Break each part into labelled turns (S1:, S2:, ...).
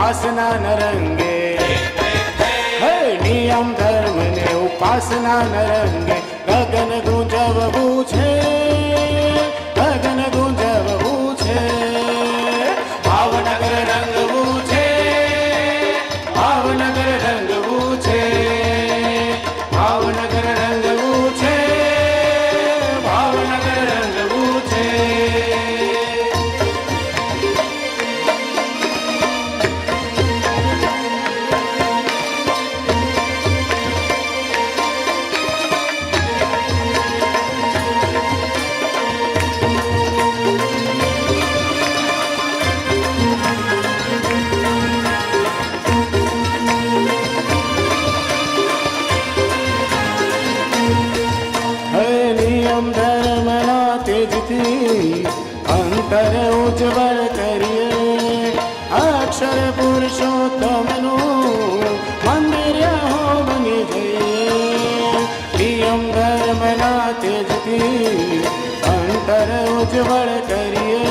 S1: ઉપાસના ન રંગે, હે નિયમ ધર્મ ને ઉપાસના ન રંગે ગગન ગુંજવવું છે, ગગન ગુંજવવું છે, ભાવનગર રંગવું છે, ભાવનગર રંગવું છે, ભાવનગર રંગવું છે, ભાવનગર રંગવું છે. ધર્મના તેજથી અંતર ઉજ્જવળ કરીએ, અક્ષર પુરુષોત્તમનું મંદિર હો બની જઈએ. નિયમ ધર્મના તેજથી અંતર ઉજ્જવળ કરીએ,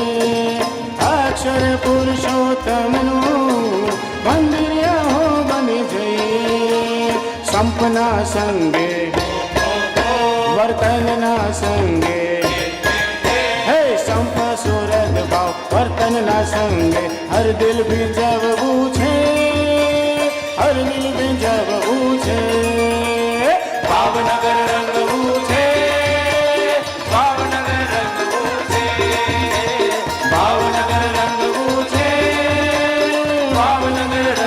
S1: અક્ષર પુરુષોત્તમનું મંદિર હો બની જઈએ. સંપના સંગે વર્તનના સંગે, હે સંપ સુરત ભાવ વર્તનના સંગે હર દિલ ભીંજવવું છે, હર દિલ ભીંજવવું છે, ભાવનગર રંગવું છે, ભાવનગર રંગવું છે, ભાવનગર રંગવું છે, ભાવનગર